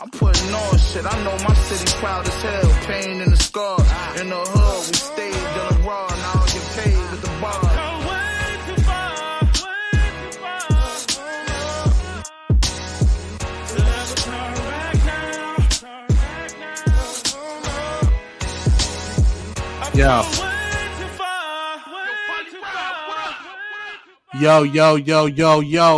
I'm putting on shit. I know my city proud as hell. Pain in the scars. In the hood, we stayed dealing raw. Now I get paid with the bar. Yo.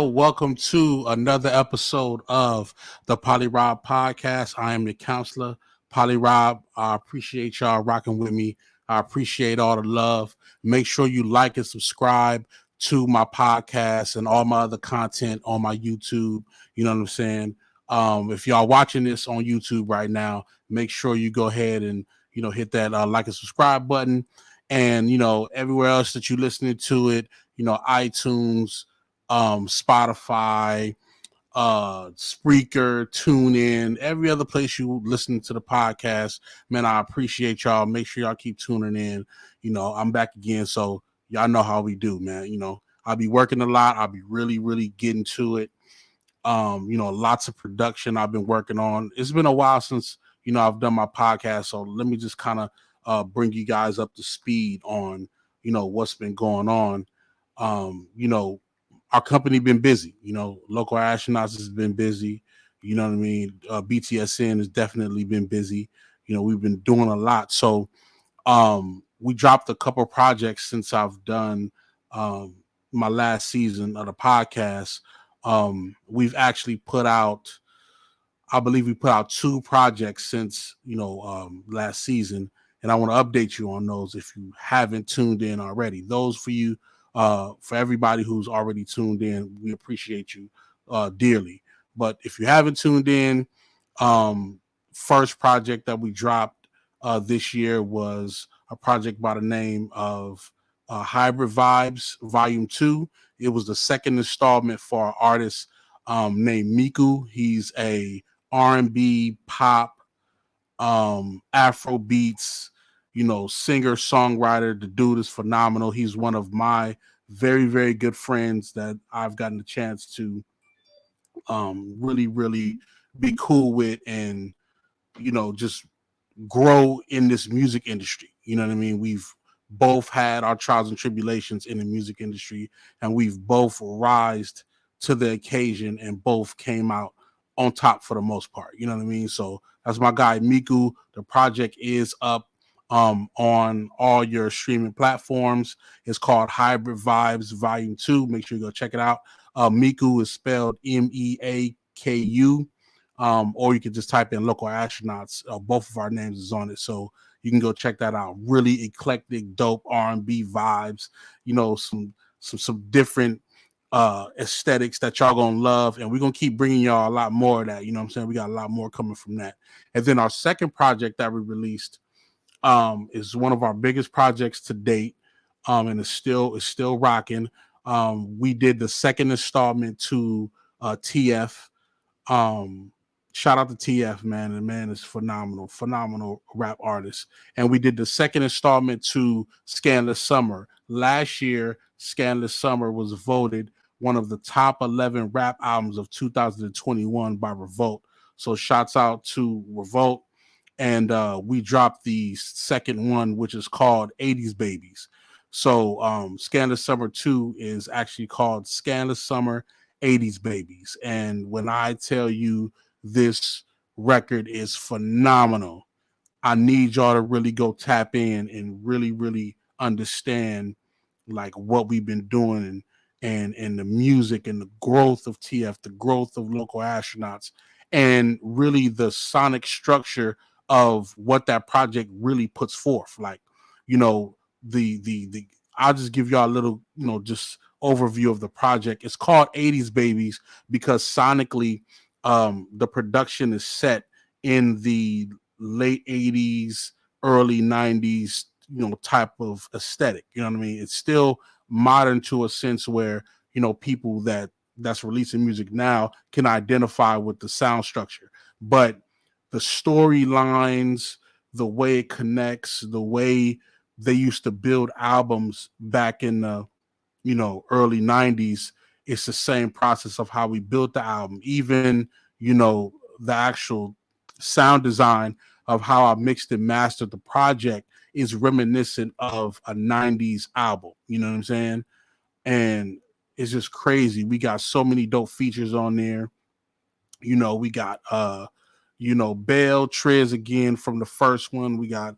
Welcome to another episode of the Poly Rob Podcast. I am the counselor, Poly Rob. I appreciate y'all rocking with me. I appreciate all the love. Make sure you like and subscribe to my podcast and all my other content on my YouTube. You know what I'm saying? If y'all watching this on YouTube right now, make sure you go ahead and, hit that like and subscribe button. And, everywhere else that you're listening to it, iTunes, Spotify, Spreaker, TuneIn, every other place you listen to the podcast. Man, I appreciate y'all. Make sure y'all keep tuning in. I'm back again, so y'all know how we do, man. I'll be working a lot. I'll be really getting to it. Lots of production I've been working on. It's been a while since, I've done my podcast, so let me just kind of bring you guys up to speed on, what's been going on. Our company been busy. Local Astronauts has been busy. You know what I mean? BTSN has definitely been busy. We've been doing a lot. So we dropped a couple projects since I've done my last season of the podcast. We've actually put out, I believe we put out 2 projects since, last season. And I want to update you on those if you haven't tuned in already. Those for you, for everybody who's already tuned in, we appreciate you dearly. But if you haven't tuned in, first project that we dropped this year was a project by the name of Hybrid Vibes Volume 2. It was the second installment for an artist named Miku. He's a R&B, pop, Afro beats, singer, songwriter. The dude is phenomenal. He's one of my very good friends that I've gotten the chance to really be cool with and, just grow in this music industry. You know what I mean? We've both had our trials and tribulations in the music industry, and we've both rised to the occasion and both came out on top for the most part. You know what I mean? So that's my guy Miku. The project is up on all your streaming platforms. It's called Hybrid Vibes Volume 2. Make sure you go check it out. Miku is spelled Meaku. Or you can just type in Local Astronauts. Both of our names is on it, so you can go check that out. Really eclectic, dope R&B vibes. Some different aesthetics that y'all gonna love, and we're gonna keep bringing y'all a lot more of that. You know what I'm saying? We got a lot more coming from that. And then our second project that we released is one of our biggest projects to date, and it's still rocking. We did the second installment to TF. Shout out to TF, man. The man is phenomenal rap artist. And we did the second installment to Scandalous Summer. Last year, Scandalous Summer was voted one of the top 11 rap albums of 2021 by Revolt. So shouts out to Revolt. And we dropped the second one, which is called 80s Babies. So Scandalous Summer 2 is actually called Scandalous Summer 80s Babies. And when I tell you this record is phenomenal, I need y'all to really go tap in and really understand like what we've been doing and the music and the growth of TF, the growth of Local Astronauts, and really the sonic structure of what that project really puts forth. Like, the I'll just give y'all a little, just overview of the project. It's called 80s Babies because sonically, the production is set in the late 80s, early 90s, type of aesthetic. You know what I mean? It's still modern to a sense where, people that's releasing music now can identify with the sound structure. But the storylines, the way it connects, the way they used to build albums back in the early 90s, it's the same process of how we built the album. Even the actual sound design of how I mixed and mastered the project is reminiscent of a 90s album. You know what I'm saying? And it's just crazy. We got so many dope features on there. We got Bell Trez again from the first one. We got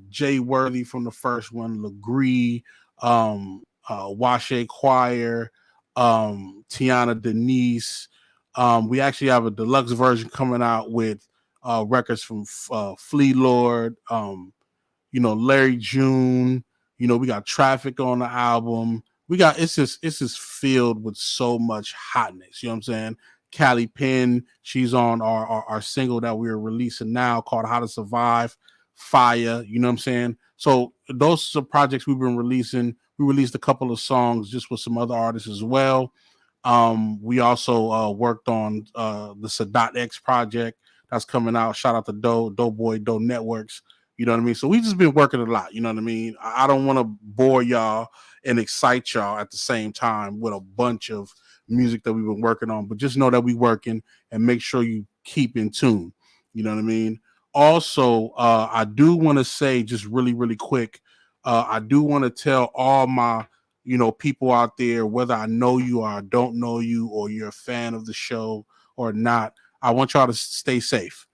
Jay Worthy from the first one, Legree, Washe Choir, Tiana Denise. We actually have a deluxe version coming out with records from Flea Lord, Larry June. We got Traffic on the album. We got it's just filled with so much hotness. You know what I'm saying? Callie Penn, she's on our single that we're releasing now called How to Survive. Fire, you know what I'm saying? So those are projects we've been releasing. We released a couple of songs just with some other artists as well. We also worked on the Sadat X project that's coming out. Shout out to Doughboy, Doe Networks. You know what I mean? So we just been working a lot. You know what I mean? I don't want to bore y'all and excite y'all at the same time with a bunch of music that we've been working on, but just know that we working and make sure you keep in tune. You know what I mean? Also, I do want to say just really, really quick, I do want to tell all my people out there, whether I know you or I don't know you, or you're a fan of the show or not, I want y'all to stay safe.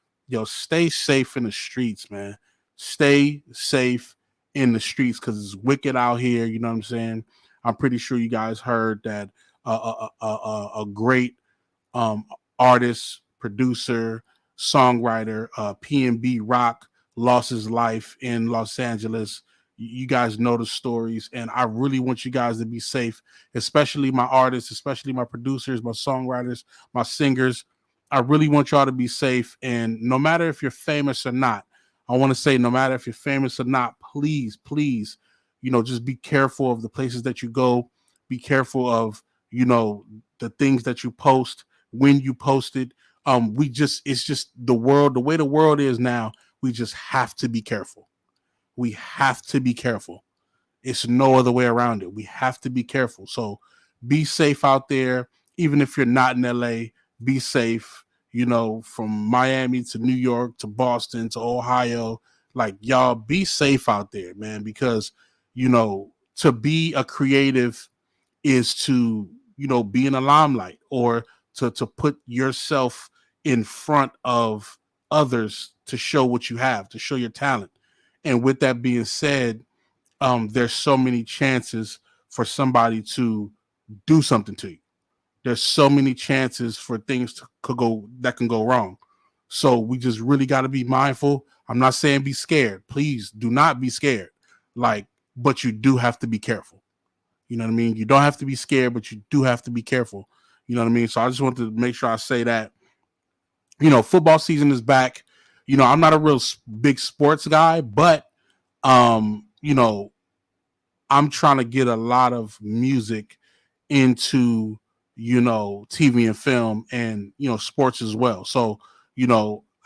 Stay safe in the streets, man. Stay safe in the streets because it's wicked out here. You know what I'm saying? I'm pretty sure you guys heard that a great um, artist, producer, songwriter, PNB Rock lost his life in Los Angeles. You guys know the stories, and I really want you guys to be safe, especially my artists, especially my producers, my songwriters, my singers. I really want y'all to be safe, and no matter if you're famous or not, I want to say no matter if you're famous or not, please, please, just be careful of the places that you go. Be careful of, the things that you post when you post it. It's just the world, the way the world is now. We just have to be careful. We have to be careful. It's no other way around it. We have to be careful. So be safe out there. Even if you're not in LA, be safe. From Miami to New York to Boston to Ohio, like y'all be safe out there, man, because, to be a creative is to, be in the limelight, or to put yourself in front of others to show what you have, to show your talent. And with that being said, there's so many chances for somebody to do something to you. There's so many chances for things that can go wrong. So we just really got to be mindful. I'm not saying be scared. Please do not be scared. But you do have to be careful. You know what I mean? You don't have to be scared, but you do have to be careful. You know what I mean? So I just want to make sure I say that. Football season is back. I'm not a real big sports guy, but um, you know, I'm trying to get a lot of music into, TV and film and, sports as well. So,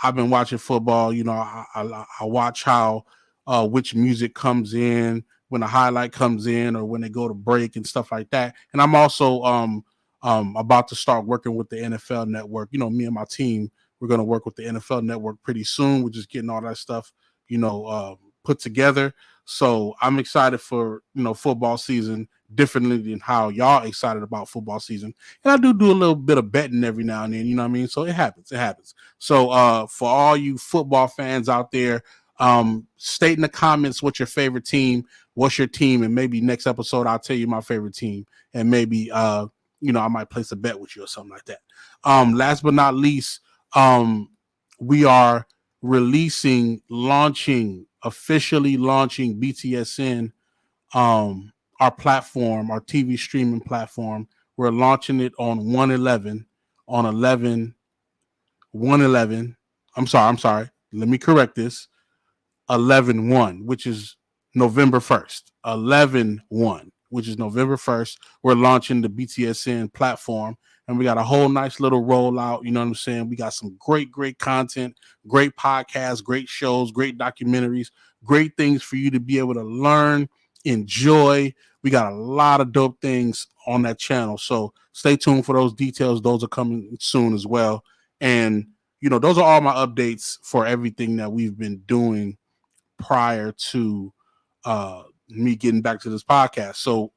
I've been watching football. I watch how which music comes in when a highlight comes in or when they go to break and stuff like that. And I'm also about to start working with the NFL network. Me and my team, we're going to work with the NFL network pretty soon. We're just getting all that stuff, put together. So I'm excited for, football season differently than how y'all excited about football season. And I do a little bit of betting every now and then, you know what I mean? So it happens. It happens. So for all you football fans out there, state in the comments what's your favorite team, what's your team, and maybe next episode I'll tell you my favorite team, and maybe I might place a bet with you or something like that. Last but not least, we are officially launching BTSN, our platform, our TV streaming platform. We're launching it on 111, on 11, 111. I'm sorry. Let me correct this. 11/1, which is November 1st. 11/1, which is November 1st. We're launching the BTSN platform, and we got a whole nice little rollout. You know what I'm saying? We got some great content, great podcasts, great shows, great documentaries, great things for you to be able to learn, enjoy. We got a lot of dope things on that channel. So stay tuned for those details. Those are coming soon as well. And those are all my updates for everything that we've been doing prior to me getting back to this podcast. So,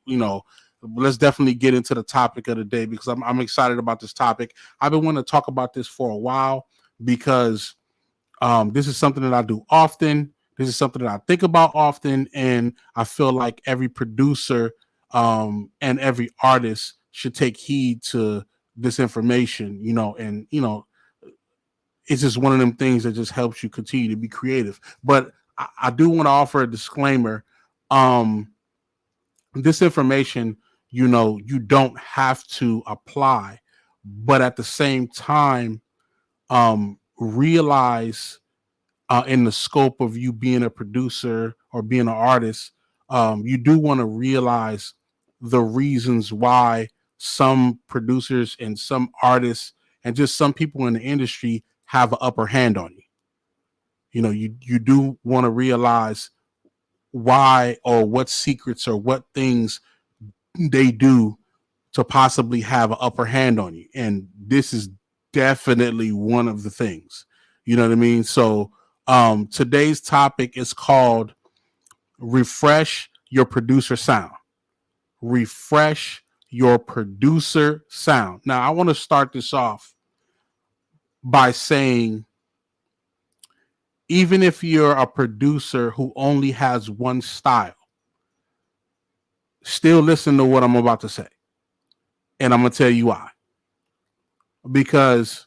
let's definitely get into the topic of the day, because I'm excited about this topic. I've been wanting to talk about this for a while, because this is something that I do often. This is something that I think about often, and I feel like every producer and every artist should take heed to this information, and it's just one of them things that just helps you continue to be creative. But I do want to offer a disclaimer. This information, you don't have to apply, but at the same time, realize in the scope of you being a producer or being an artist, you do want to realize the reasons why some producers and some artists and just some people in the industry have an upper hand on you. You do want to realize why, or what secrets or what things they do to possibly have an upper hand on you. And this is definitely one of the things. You know what I mean? So today's topic is called Refresh Your Producer Sound. Refresh your producer sound. Now, I want to start this off by saying, even if you're a producer who only has one style, still listen to what I'm about to say. And I'm going to tell you why. Because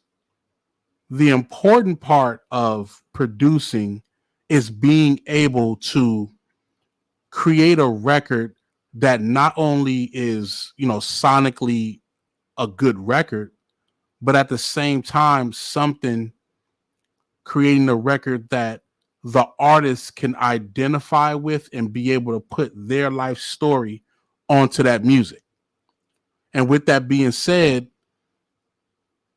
the important part of producing is being able to create a record that not only is, sonically a good record, but at the same time, creating a record that the artist can identify with and be able to put their life story onto that music. And with that being said,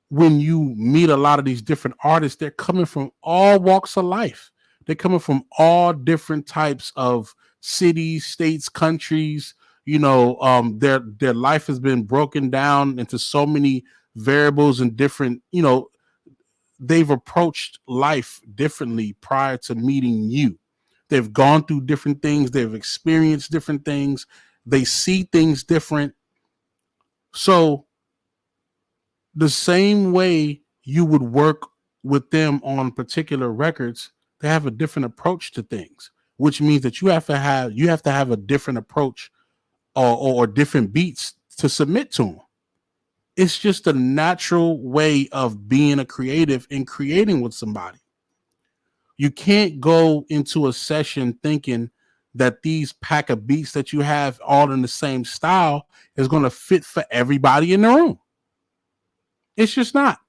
when you meet a lot of these different artists, they're coming from all walks of life. They're coming from all different types of cities, states, countries. Their life has been broken down into so many variables and different, they've approached life differently prior to meeting you. They've gone through different things. They've experienced different things. They see things different. So the same way you would work with them on particular records, they have a different approach to things, which means that you have to have a different approach or different beats to submit to them. It's just a natural way of being a creative and creating with somebody. You can't go into a session thinking that these pack of beats that you have all in the same style is going to fit for everybody in the room. It's just not.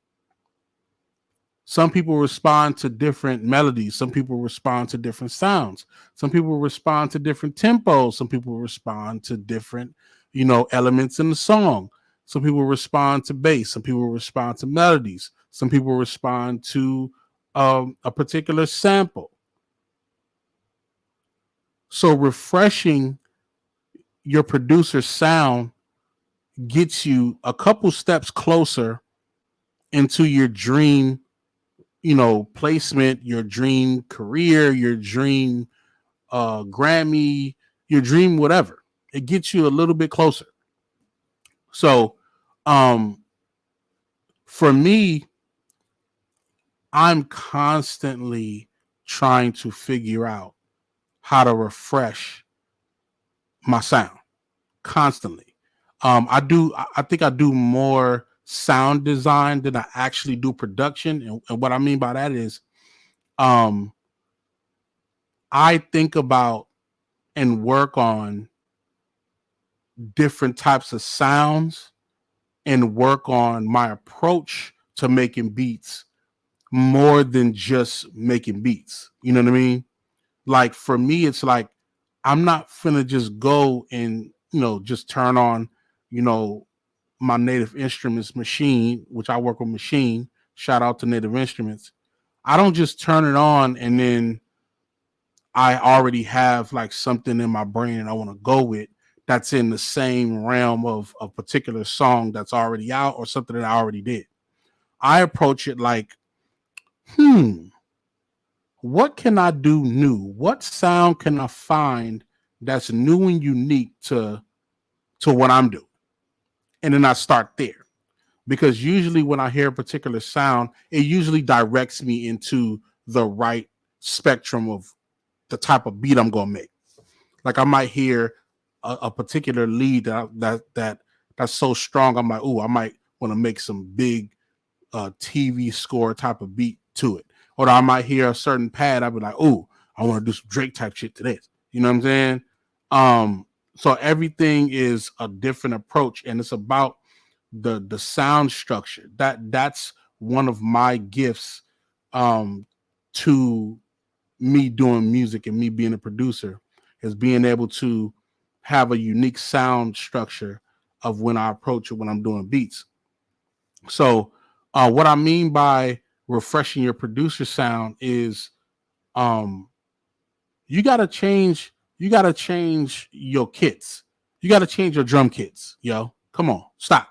Some people respond to different melodies. Some people respond to different sounds. Some people respond to different tempos. Some people respond to different, elements in the song. Some people respond to bass. Some people respond to melodies. Some people respond to a particular sample. So refreshing your producer's sound gets you a couple steps closer into your dream, placement, your dream career, your dream Grammy, your dream whatever. It gets you a little bit closer. So for me, I'm constantly trying to figure out how to refresh my sound constantly. I think I do more sound design than I actually do production. And what I mean by that is I think about and work on different types of sounds and work on my approach to making beats more than just making beats. You know what I mean? Like for me, it's like I'm not finna just go and just turn on my Native Instruments machine, which I work with Machine. Shout out to Native Instruments. I don't just turn it on and then I already have like something in my brain and I want to go with that's in the same realm of a particular song that's already out or something that I already did. I approach it like hmm, what can I do new? What sound can I find that's new and unique to what I'm doing? And then I start there. Because usually when I hear a particular sound, it usually directs me into the right spectrum of the type of beat I'm gonna make. Like I might hear a particular lead that's so strong. I'm like, oh, I might want to make some big TV score type of beat to it. Or I might hear a certain pad. I'd be like, oh, I want to do some Drake type shit to this. You know what I'm saying? So everything is a different approach, and it's about the sound structure. That's one of my gifts to me doing music and me being a producer, is being able to have a unique sound structure of when I approach it when I'm doing beats. So what I mean by refreshing your producer sound is um you gotta change your kits. You gotta change your drum kits, yo. Come on, stop.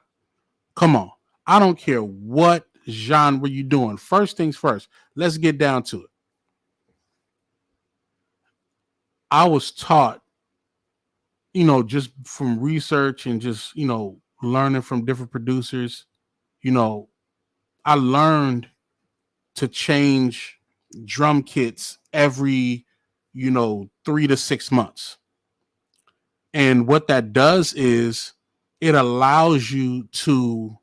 Come on. I don't care what genre you doing. First things first, let's get down to it. I was taught, just from research and just, learning from different producers, you know, I learned to change drum kits every, 3 to 6 months. And what that does is it allows you to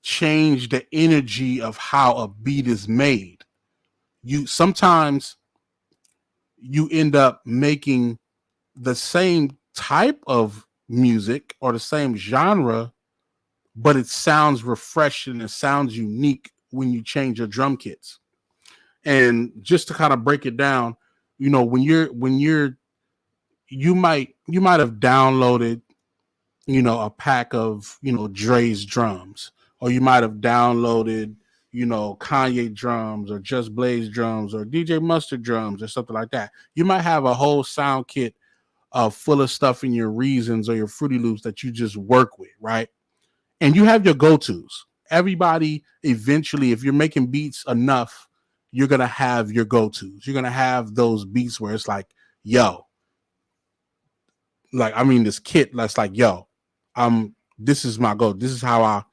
change the energy of how a beat is made. You sometimes you end up making the same type of music or the same genre, but it sounds refreshing, it sounds unique when you change your drum kits. And just to kind of break it down, when you're you might have downloaded, a pack of, Dre's drums, or you might have downloaded, Kanye drums or Just Blaze drums or DJ Mustard drums or something like that. You might have a whole sound kit full of stuff in your Reasons or your Fruity Loops that you just work with, right? And you have your go-tos. Everybody eventually, if you're making beats enough, you're gonna have your go-tos. You're gonna have those beats where it's like, yo, like I mean this kit that's like, yo, this is my go. This is how I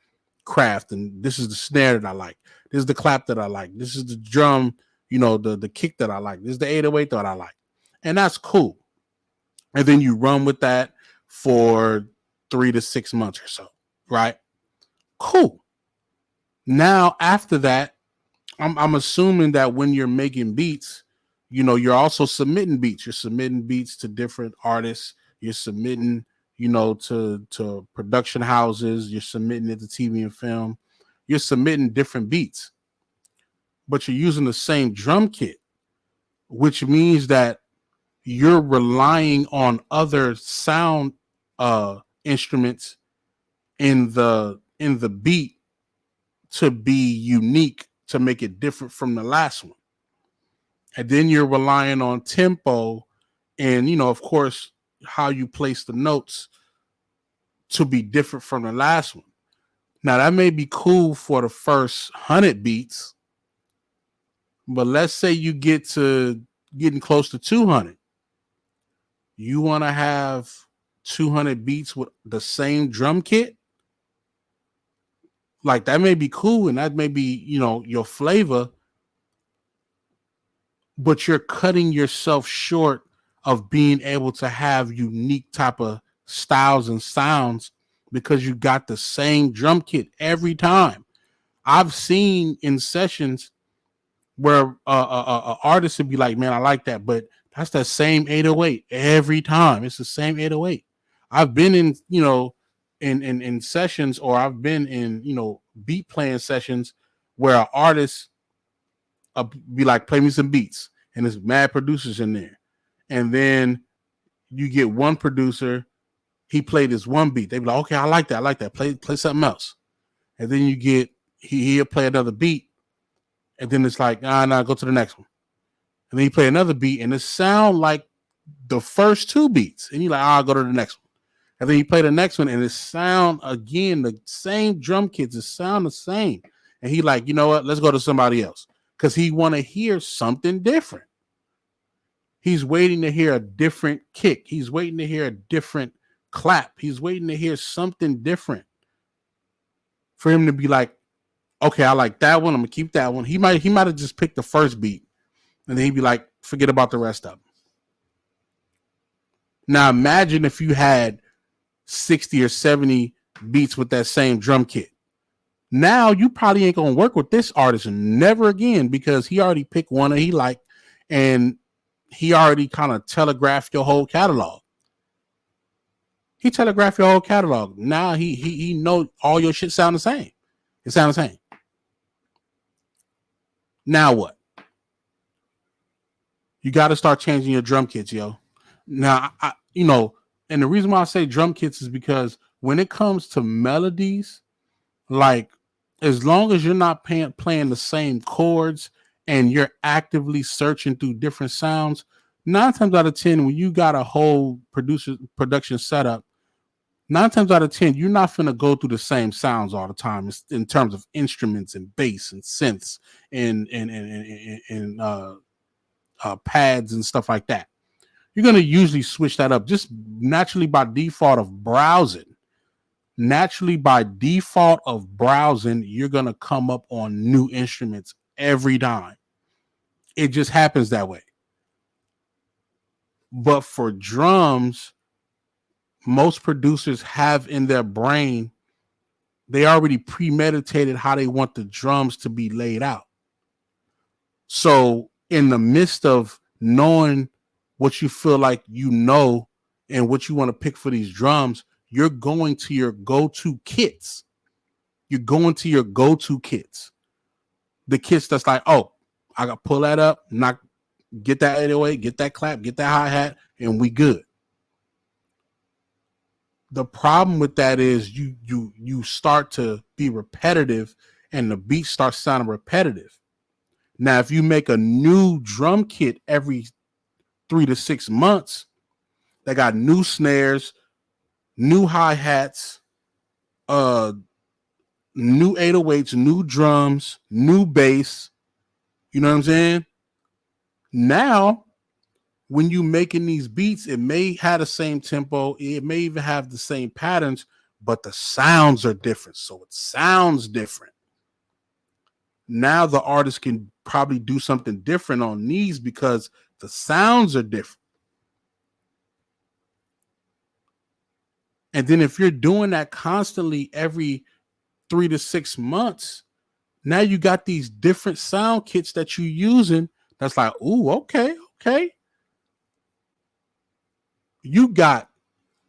craft, and this is the snare that I like. This is the clap that I like. This is the drum, the kick that I like. This is the 808 that I like. And that's cool. And then you run with that for 3 to 6 months or so, right? Cool. Now after that, I'm assuming that when you're making beats, you're also submitting beats. You're submitting beats to different artists. You're submitting, to production houses. You're submitting it to TV and film. You're submitting different beats, but you're using the same drum kit, which means that you're relying on other sound instruments in the beat to be unique, to make it different from the last one. And then you're relying on tempo and, of course, how you place the notes to be different from the last one. Now that may be cool for the first 100 beats, but let's say you get to getting close to 200. You want to have 200 beats with the same drum kit? Like that may be cool and that may be, your flavor, but you're cutting yourself short of being able to have unique type of styles and sounds because you got the same drum kit every time. I've seen in sessions where artists would be like, man, I like that, but that's that same 808 every time. It's the same 808. I've been in, in sessions, or I've been in, beat playing sessions where an artist be like, play me some beats, and there's mad producers in there. And then you get one producer, he played this one beat. They be like, okay, I like that. I like that. Play something else. And then you get, he'll play another beat. And then it's like, nah, go to the next one. And then you play another beat and it sound like the first two beats. And you're like, I'll go to the next one. And then you play the next one and it sound again, the same drum kits, it sound the same. and he like, you know what, let's go to somebody else, because he want to hear something different. He's waiting to hear a different kick. He's waiting to hear a different clap. He's waiting to hear something different for him to be like, okay, I like that one, I'm gonna keep that one. He might have just picked the first beat, and then he'd be like, forget about the rest of them. Now imagine if you had 60 or 70 beats with that same drum kit. Now you probably ain't gonna work with this artist never again, because he already picked one that he liked, and he already kind of telegraphed your whole catalog. He telegraphed your whole catalog. Now he know all your shit sound the same. It sounds the same. Now what? You got to start changing your drum kits, yo. Now, and the reason why I say drum kits is because when it comes to melodies, like, as long as you're not playing the same chords and you're actively searching through different sounds, 9 times out of 10, when you got a whole production setup, 9 times out of 10, you're not going to go through the same sounds all the time in terms of instruments and bass and synths and pads and stuff like that. You're going to usually switch that up just naturally by default of browsing. Naturally, by default of browsing, you're going to come up on new instruments every time. It just happens that way. But for drums, most producers have in their brain, they already premeditated how they want the drums to be laid out. So in the midst of knowing what you feel like you know and what you want to pick for these drums, you're going to your go-to kits. You're going to your go-to kits. The kits that's like, oh, I got to pull that up, get that 808, get that clap, get that hi-hat, and we good. The problem with that is you start to be repetitive, and the beat starts sounding repetitive. Now, if you make a new drum kit every 3 to 6 months, they got new snares, new hi-hats, new 808s, new drums, new bass. You know what I'm saying? Now, when you making these beats, it may have the same tempo, it may even have the same patterns, but the sounds are different. So it sounds different. Now the artist can probably do something different on these because the sounds are different. And then if you're doing that constantly every 3 to 6 months, now you got these different sound kits that you're using. That's like, ooh, okay. You got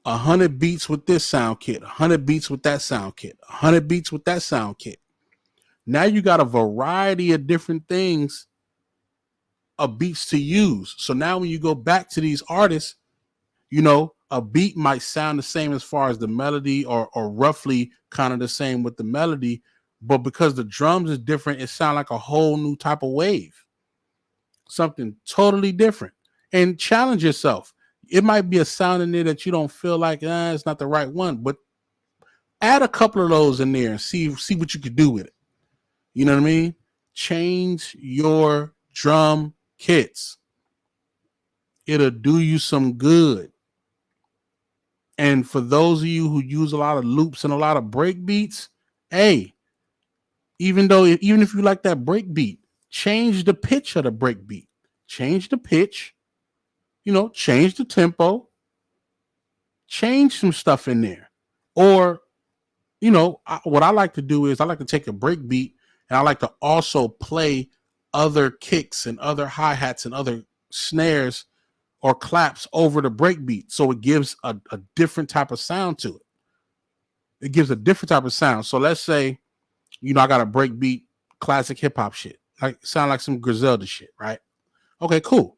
100 beats with this sound kit, 100 beats with that sound kit, 100 beats with that sound kit. Now you got a variety of different things of beats to use. So now when you go back to these artists, a beat might sound the same as far as the melody or roughly kind of the same with the melody, but because the drums is different, it sounds like a whole new type of wave. Something totally different. And challenge yourself. It might be a sound in there that you don't feel like it's not the right one, but add a couple of those in there and see what you could do with it. You know what I mean? Change your drum kits. It'll do you some good. And for those of you who use a lot of loops and a lot of break beats, hey, even if you like that break beat, change the pitch of the break beat. Change the pitch, change the tempo, change some stuff in there. Or, what I like to do is I like to take a break beat and I like to also play other kicks and other hi-hats and other snares or claps over the break beat. So it gives a different type of sound to it. It gives a different type of sound. So let's say, I got a break beat, classic hip hop shit. Like sound like some Griselda shit, right? Okay, cool.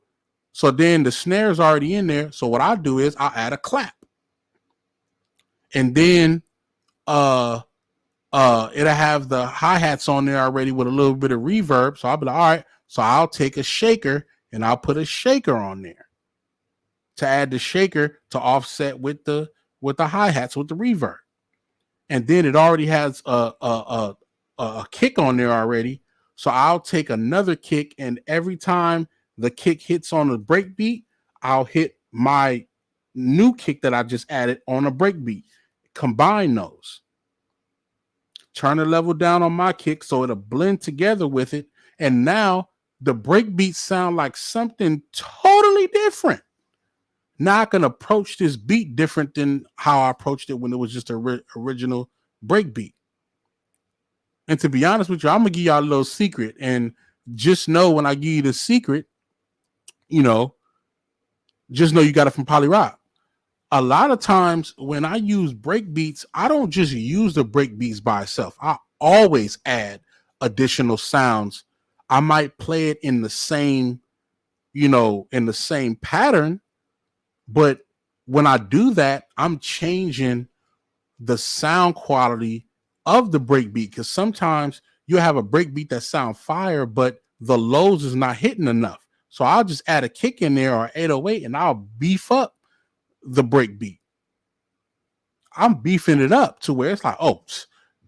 So then the snare is already in there. So what I do is I'll add a clap. And then it'll have the hi-hats on there already with a little bit of reverb. So I'll be like, all right, so I'll take a shaker and I'll put a shaker on there to add the shaker to offset with the hi-hats with the reverb. And then it already has a a kick on there already. So I'll take another kick, and every time the kick hits on the break beat, I'll hit my new kick that I just added on a break beat. Combine those. Turn the level down on my kick so it'll blend together with it. And now the break beats sound like something totally different. Now I can approach this beat different than how I approached it when it was just an original break beat. And to be honest with you, I'm going to give y'all a little secret. And just know when I give you the secret, you know, just know you got it from Poly Rock. A lot of times when I use break beats, I don't just use the break beats by itself. I always add additional sounds. I might play it in the same, in the same pattern, but when I do that, I'm changing the sound quality of the break beat, because sometimes you have a break beat that sound fire, but the lows is not hitting enough. So I'll just add a kick in there or 808 and I'll beef up the break beat. I'm beefing it up to where it's like, oh,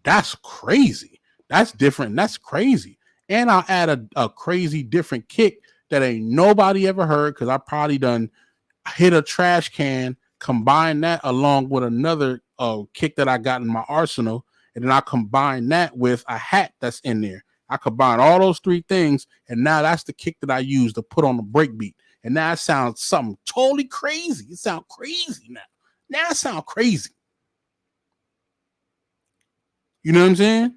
that's crazy. That's different. That's crazy. And I'll add a crazy different kick that ain't nobody ever heard, because I probably done hit a trash can, combine that along with another kick that I got in my arsenal, and then I combine that with a hat that's in there. I combine all those three things, and now that's the kick that I use to put on the break beat. And now it sounds something totally crazy. It sounds crazy now. Now it sounds crazy. You know what I'm saying?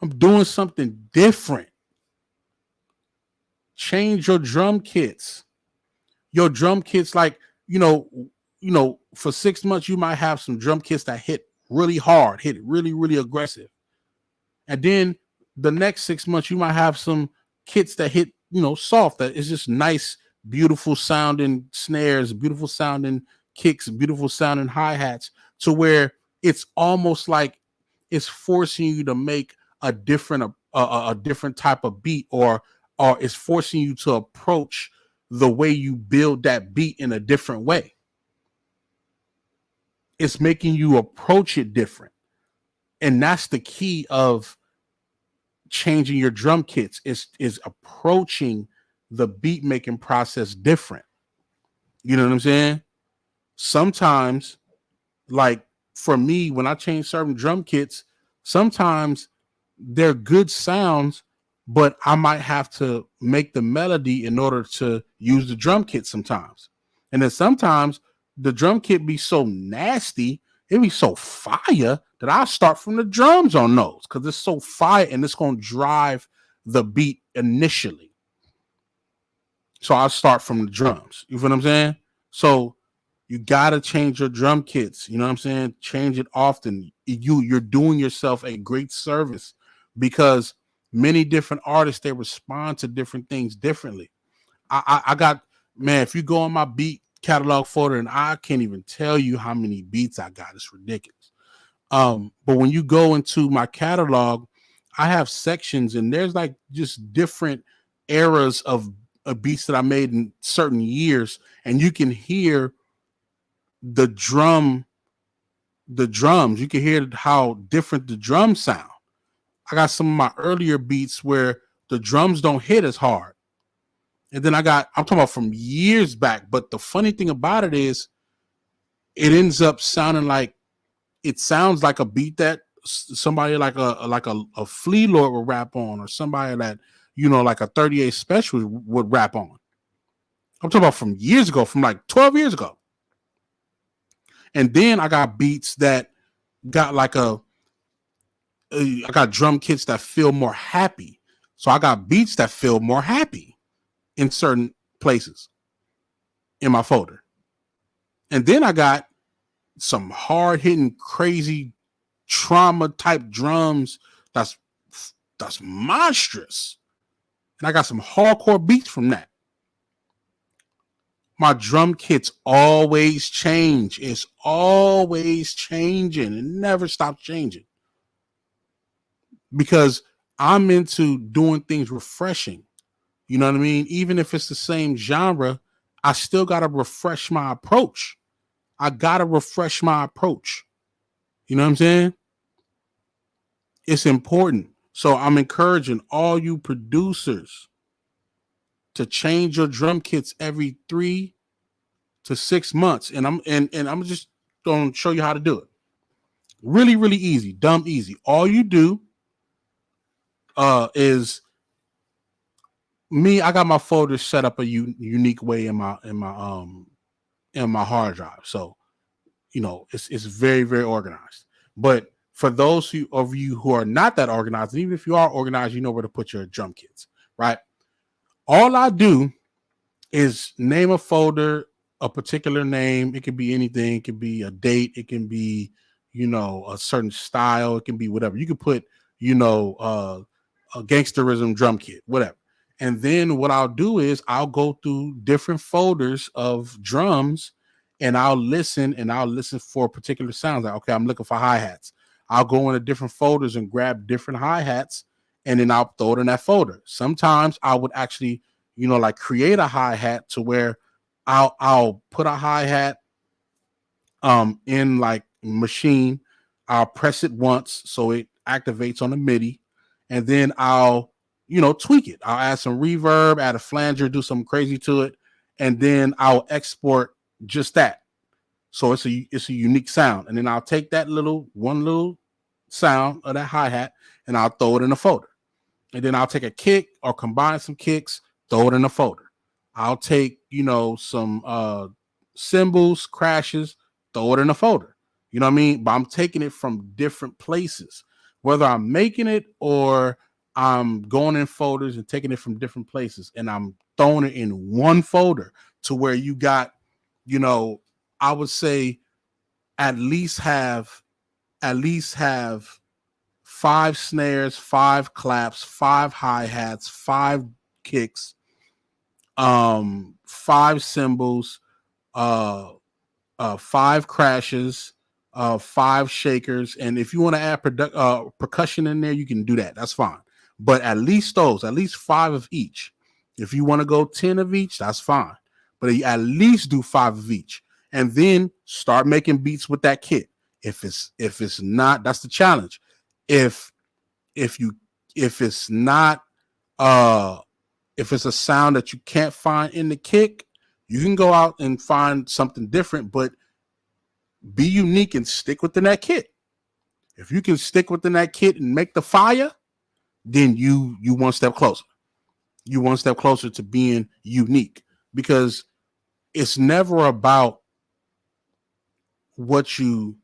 I'm doing something different. Change your drum kits. Your drum kits, like, for 6 months, you might have some drum kits that hit really hard, hit really, really aggressive. And then the next 6 months, you might have some kits that hit, soft, that is just nice, beautiful sounding snares, beautiful sounding kicks, beautiful sounding hi-hats, to where it's almost like it's forcing you to make a different type of beat, or it's forcing you to approach the way you build that beat in a different way. It's making you approach it different. And that's the key of changing your drum kits, is approaching the beat making process different. You know what I'm saying? Sometimes, like for me, when I change certain drum kits, sometimes they're good sounds, but I might have to make the melody in order to use the drum kit sometimes. And then sometimes the drum kit be so nasty, it be so fire, that I'll start from the drums on those, because it's so fire and it's going to drive the beat initially. So I'll start from the drums. You feel what I'm saying? So you got to change your drum kits. You know what I'm saying? Change it often. You're doing yourself a great service, because many different artists, they respond to different things differently. I got, man, if you go on my beat catalog folder, and I can't even tell you how many beats I got. It's ridiculous. But when you go into my catalog, I have sections, and there's like just different eras of beats that I made in certain years, and you can hear the drums. You can hear how different the drums sound. I got some of my earlier beats where the drums don't hit as hard. And then I'm talking about from years back. But the funny thing about it is, it ends up sounding like, it sounds like a beat that somebody like a Flea Lord would rap on, or somebody that, like a 38 Special would rap on. I'm talking about from years ago, from like 12 years ago. And then I got beats that got like I got drum kits that feel more happy. So I got beats that feel more happy in certain places in my folder. And then I got some hard hitting, crazy trauma type drums that's monstrous. And I got some hardcore beats from that. My drum kits always change. It's always changing. It never stops changing. Because I'm into doing things refreshing. You know what I mean? Even if it's the same genre, I still got to refresh my approach. I got to refresh my approach. You know what I'm saying? It's important. So I'm encouraging all you producers to change your drum kits every 3 to 6 months. And I'm just going to show you how to do it. Really, really easy, dumb easy. All you do is me. I got my folders set up a unique way in my hard drive. So it's very, very organized. But for those of you who are not that organized, and even if you are organized, you know where to put your drum kits, right? All I do is name a folder, a particular name. It could be anything. It could be a date. It can be, a certain style. It can be whatever. You could put, a gangsterism drum kit, whatever. And then what I'll do is I'll go through different folders of drums and I'll listen for particular sounds. Like, okay, I'm looking for hi-hats. I'll go into different folders and grab different hi-hats and then I'll throw it in that folder. Sometimes I would actually, like create a hi-hat to where I'll put a hi-hat in like machine. I'll press it once so it activates on the MIDI, and then I'll tweak it. I'll add some reverb, add a flanger, do something crazy to it, and then I'll export just that. So it's a unique sound, and then I'll take that one little sound of that hi-hat and I'll throw it in a folder. And then I'll take a kick or combine some kicks, throw it in a folder. I'll take, some cymbals, crashes, throw it in a folder. You know what I mean? But I'm taking it from different places, whether I'm making it or I'm going in folders and taking it from different places, and I'm throwing it in one folder to where you got, I would say at least have 5 snares, 5 claps, 5 hi-hats, 5 kicks, 5 cymbals, 5 crashes, 5 shakers. And if you want to add percussion in there, you can do that. That's fine. But at least 5 of each. If you want to go 10 of each, that's fine. But at least do 5 of each. And then start making beats with that kit. If it's not, that's the challenge. If it's not if it's a sound that you can't find in the kick, you can go out and find something different, but be unique and stick within that kit. If you can stick within that kit and make the fire, then you one step closer. You one step closer to being unique, because it's never about what you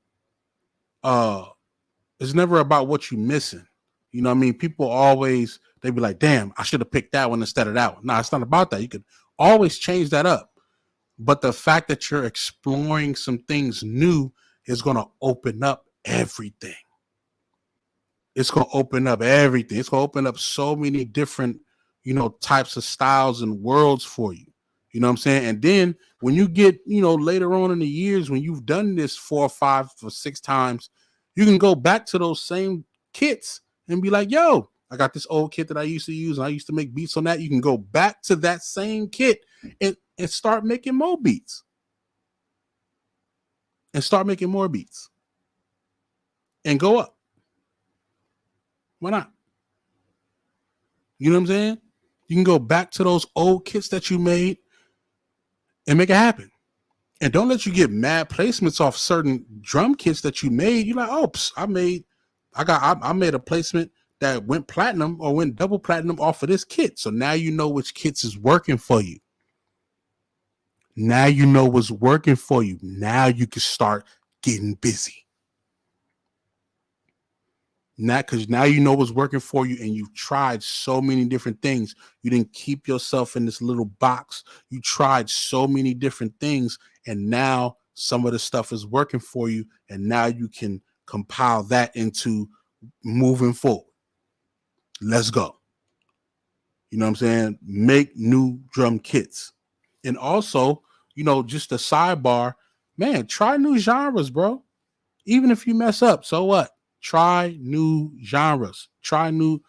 missing. You know what I mean? People always, they be like, damn, I should have picked that one instead of that one. No, it's not about that. You could always change that up. But the fact that you're exploring some things new is going to open up everything. It's going to open up everything. It's going to open up so many different, types of styles and worlds for you. You know what I'm saying? And then when you get, later on in the years, when you've done this 4 or 5 or 6 times, you can go back to those same kits and be like, yo, I got this old kit that I used to use, and I used to make beats on that. You can go back to that same kit and start making more beats. And start making more beats. And go up. Why not? You know what I'm saying? You can go back to those old kits that you made and make it happen. And don't let you get mad placements off certain drum kits that you made. You're like, oh, I made a placement that went platinum or went double platinum off of this kit. So now you know which kits is working for you. Now you know what's working for you. Now you can start getting busy. Because now you know what's working for you, and you've tried so many different things. You didn't keep yourself in this little box. You tried so many different things, and now some of the stuff is working for you, and now you can compile that into moving forward. Let's go. You know what I'm saying? Make new drum kits. And also, just a sidebar, man, try new genres, bro. Even if you mess up, so what? Try new genres. Try new,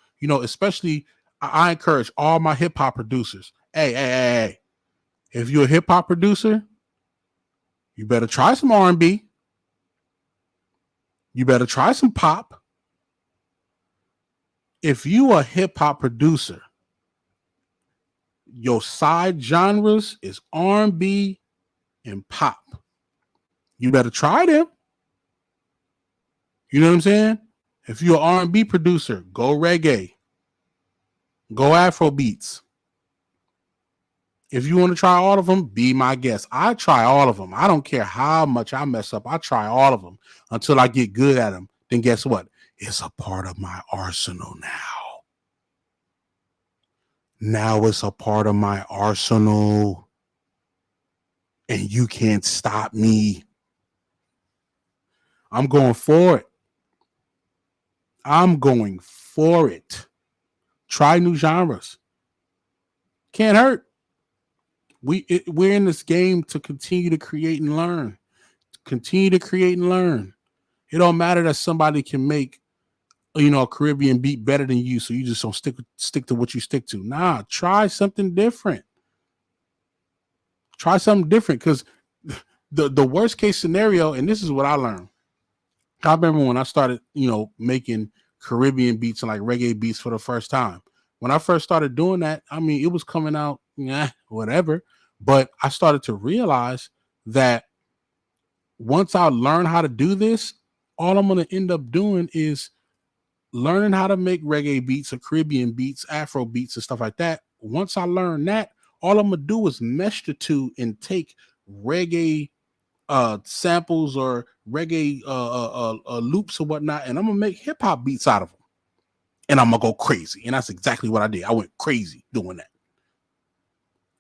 especially I encourage all my hip hop producers. Hey. If you're a hip hop producer, you better try some R&B. You better try some pop. if you a hip hop producer, your side genres is R&B and pop. You better try them. You know what I'm saying? If you're an R&B producer, go reggae, go Afro beats. If you want to try all of them, be my guest. I try all of them. I don't care how much I mess up. I try all of them until I get good at them. Then guess what? It's a part of my arsenal now. Now it's a part of my arsenal. And you can't stop me. I'm going for it. I'm going for it. Try new genres. Can't hurt. We're in this game to continue to create and learn. Continue to create and learn. It don't matter that somebody can make, a Caribbean beat better than you, so you just don't stick to what you stick to. Nah, try something different. Try something different, because the worst case scenario, and this is what I learned. I remember when I started, making Caribbean beats and like reggae beats for the first time. When I first started doing that, I mean, it was coming out, whatever. But I started to realize that once I learn how to do this, all I'm going to end up doing is learning how to make reggae beats or Caribbean beats, Afro beats and stuff like that. Once I learn that, all I'm going to do is mesh the two and take reggae samples or reggae loops or whatnot, and I'm gonna make hip hop beats out of them, and I'm gonna go crazy. And that's exactly what I did. I went crazy doing that.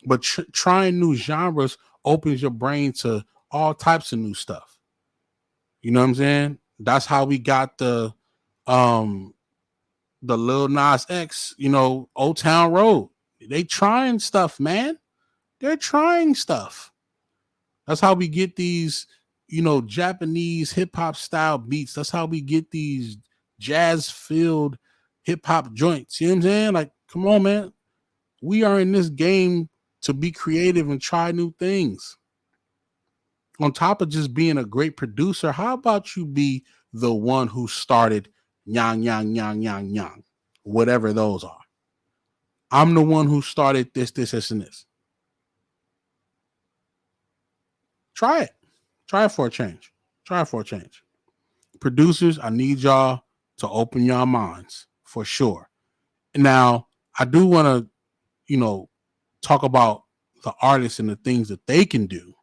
But trying new genres opens your brain to all types of new stuff. You know what I'm saying? That's how we got the Lil Nas X, Old Town Road. They trying stuff, man. They're trying stuff. That's how we get these, Japanese hip hop style beats. That's how we get these jazz filled hip hop joints. You know what I'm saying? Like, come on, man. We are in this game to be creative and try new things. On top of just being a great producer, how about you be the one who started yang, yang, yang, yang, yang, whatever those are. I'm the one who started this, and this. Try it. Try it for a change. Try it for a change. Producers, I need y'all to open your minds for sure. Now, I do want to, talk about the artists and the things that they can do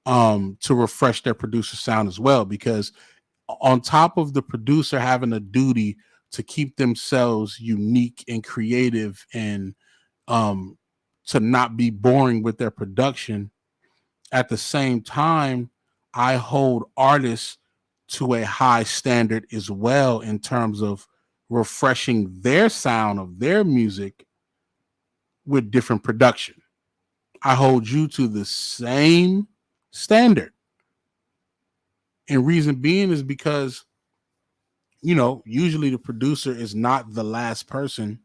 to refresh their producer sound as well, because on top of the producer having a duty to keep themselves unique and creative and to not be boring with their production, at the same time, I hold artists to a high standard as well in terms of refreshing their sound of their music with different production. I hold you to the same standard. And reason being is because, usually the producer is not the last person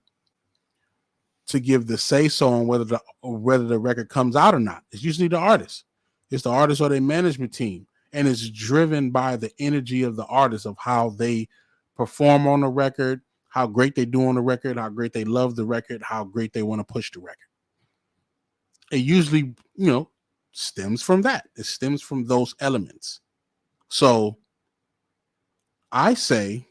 to give the say so on whether the record comes out or not. It's usually the artist. It's the artist or their management team. And it's driven by the energy of the artist, of how they perform on the record, how great they do on the record, how great they love the record, how great they want to push the record. It usually, stems from that. It stems from those elements. So I say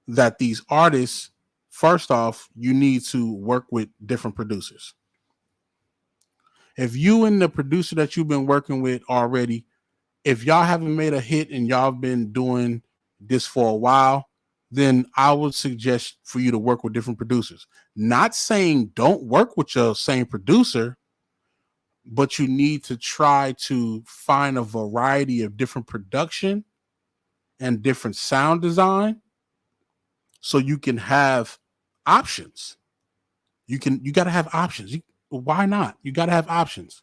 that these artists, first off, you need to work with different producers. If you and the producer that you've been working with already, if y'all haven't made a hit and y'all been doing this for a while, then I would suggest for you to work with different producers. Not saying don't work with your same producer, but you need to try to find a variety of different production and different sound design so you can have options. You got to have options. Why not? You got to have options.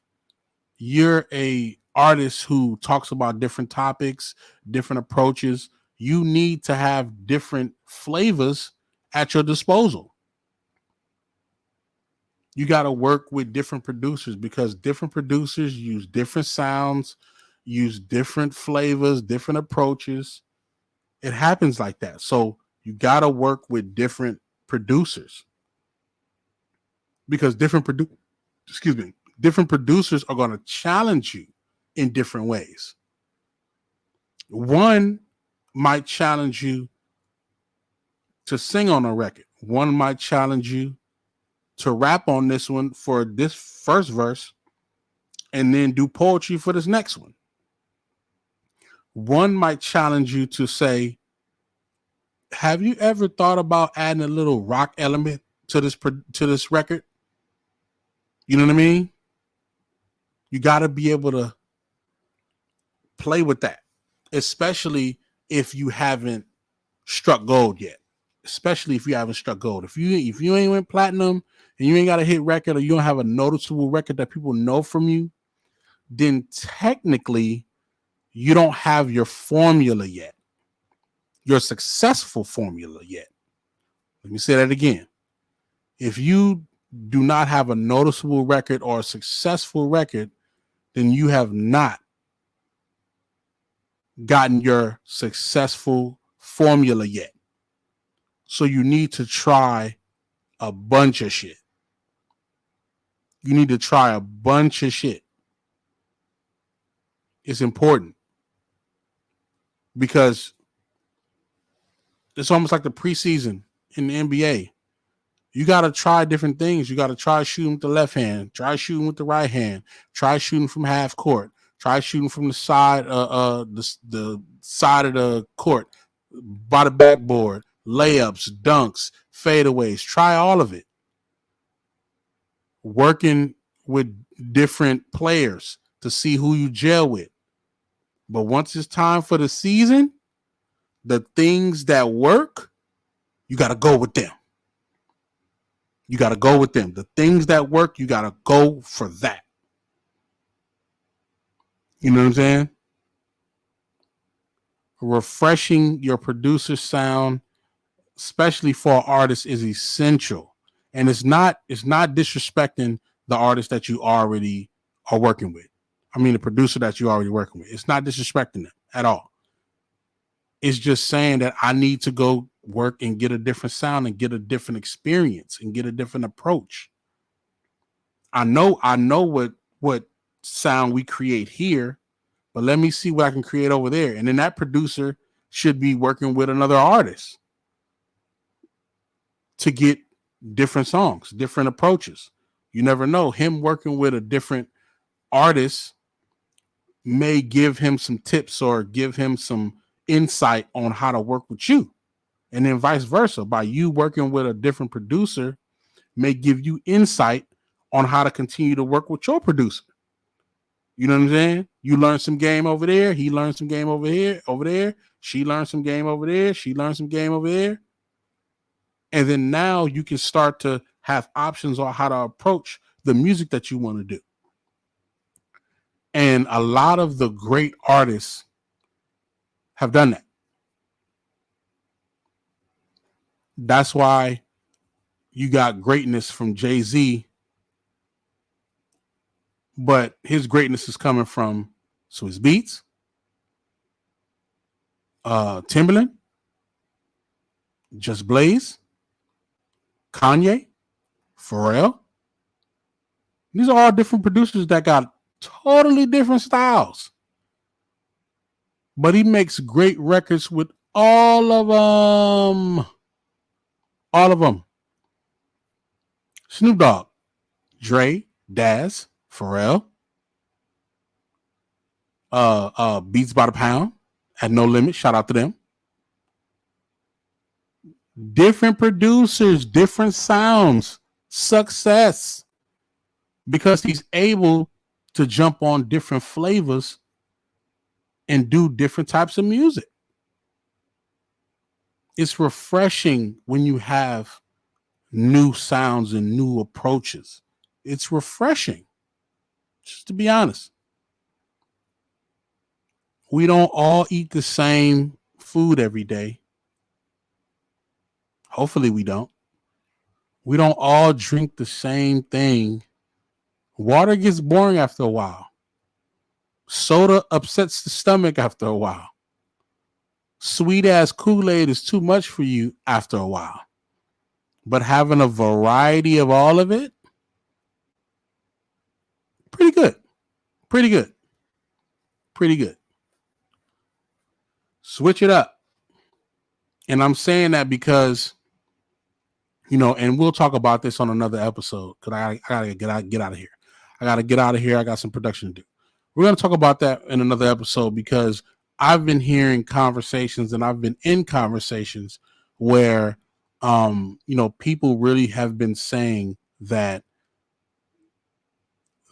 You're a artist who talks about different topics, different approaches. You need to have different flavors at your disposal. You got to work with different producers, because different producers use different sounds, use different flavors, different approaches. It happens like that. So You got to work with different producers because different producers are going to challenge you in different ways. One might challenge you to sing on a record. One might challenge you to rap on this one for this first verse and then do poetry for this next one. One might challenge you to say, have you ever thought about adding a little rock element to this record? You know what I mean? You got to be able to play with that, especially if you haven't struck gold yet. Especially if you haven't struck gold. If you ain't went platinum and you ain't got a hit record or you don't have a noticeable record that people know from you, then technically you don't have your formula yet. Your successful formula yet. Let me say that again. If you do not have a noticeable record or a successful record, then you have not gotten your successful formula yet. So you need to try a bunch of shit. You need to try a bunch of shit. It's important because it's almost like the preseason in the NBA. You got to try different things. You got to try shooting with the left hand, try shooting with the right hand, try shooting from half court, try shooting from the side, the side of the court, by the backboard, layups, dunks, fadeaways. Try all of it. Working with different players to see who you gel with. But once it's time for the season, the things that work, you got to go with them. You got to go with them. The things that work, you got to go for that. You know what I'm saying? Refreshing your producer sound, especially for artists, is essential. And it's not disrespecting the artist that you already are working with. I mean, the producer that you're already working with. It's not disrespecting them at all. It's just saying that I need to go work and get a different sound and get a different experience and get a different approach. I know what sound we create here, but let me see what I can create over there. And then that producer should be working with another artist to get different songs, different approaches. You never know. Him working with a different artist may give him some tips or give him some insight on how to work with you. And then vice versa. By you working with a different producer may give you insight on how to continue to work with your producer. You know what I'm saying? You learn some game over there. He learned some game over there. She learned some game over there. She learned some game over there. And then now you can start to have options on how to approach the music that you want to do. And a lot of the great artists have done that. That's why you got greatness from Jay-Z, but his greatness is coming from Swiss Beats, Timberland, Just Blaze, Kanye, Pharrell. These are all different producers that got totally different styles. But he makes great records with all of them. All of them. Snoop Dogg, Dre, Daz, Pharrell, Beats by the Pound, at No Limit. Shout out to them. Different producers, different sounds, success. Because he's able to jump on different flavors and do different types of music. It's refreshing when you have new sounds and new approaches. It's refreshing, just to be honest. We don't all eat the same food every day. Hopefully we don't. We don't all drink the same thing. Water gets boring after a while. Soda upsets the stomach after a while. sweet ass Kool-Aid is too much for you after a while. But having a variety of all of it, pretty good. Pretty good. Pretty good. Switch it up. And I'm saying that because, you know, and we'll talk about this on another episode because I gotta get out of here. I gotta get out of here. I got some production to do. We're gonna talk about that in another episode because I've been hearing conversations and I've been in conversations where you know, people really have been saying that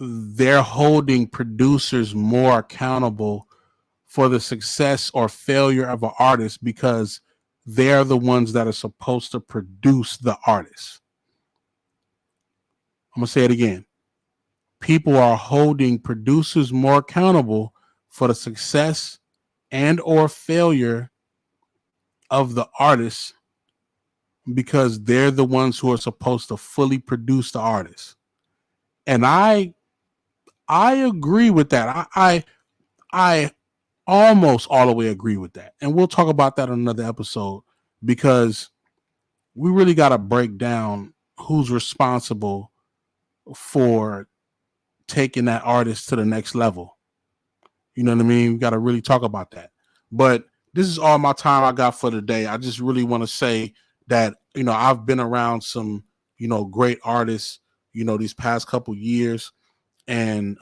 they're holding producers more accountable for the success or failure of an artist because they're the ones that are supposed to produce the artist. I'm going to say it again. People are holding producers more accountable for the success and or failure of the artist because they're the ones who are supposed to fully produce the artist. And I agree with that. I almost all the way agree with that. And we'll talk about that on another episode because we really got to break down who's responsible for taking that artist to the next level. You know what I mean? We got to really talk about that. But this is all my time I got for today. I just really want to say that, you know, I've been around some, you know, great artists, you know, these past couple years. And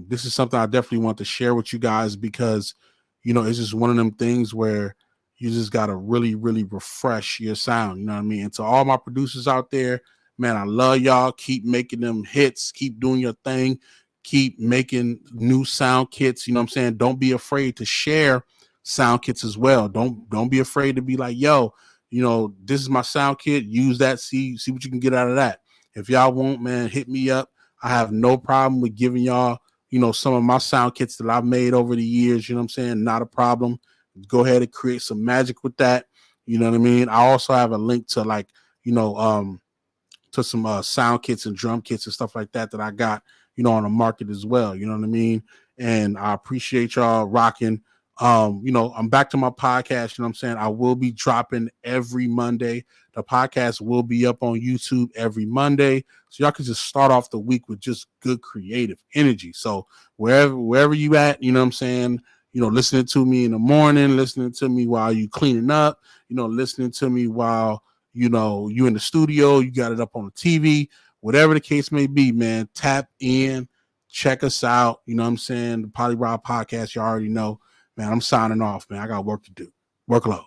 this is something I definitely want to share with you guys because, you know, it's just one of them things where you just got to really, really refresh your sound. You know what I mean? And to all my producers out there, man, I love y'all. Keep making them hits. Keep doing your thing. Keep making new sound kits. You know what I'm saying? Don't be afraid to share sound kits as well. Don't be afraid to be like, yo, you know, this is my sound kit. Use that. See what you can get out of that. If y'all want, man, hit me up. I have no problem with giving y'all, you know, some of my sound kits that I've made over the years. You know what I'm saying? Not a problem. Go ahead and create some magic with that. You know what I mean? I also have a link to like, you know, to some sound kits and drum kits and stuff like that I got, you know, on the market as well. You know what I mean? And I appreciate y'all rocking. You know, I'm back to my podcast. You know what I'm saying? I will be dropping every Monday. The podcast will be up on YouTube every Monday. So y'all can just start off the week with just good creative energy. So wherever you at, you know what I'm saying? You know, listening to me in the morning, listening to me while you cleaning up, you know, listening to me while, you know, you in the studio, you got it up on the TV, whatever the case may be, man, tap in, check us out. You know what I'm saying? The Poly Rob podcast, you already know. Man, I'm signing off, man. I got work to do. Work low.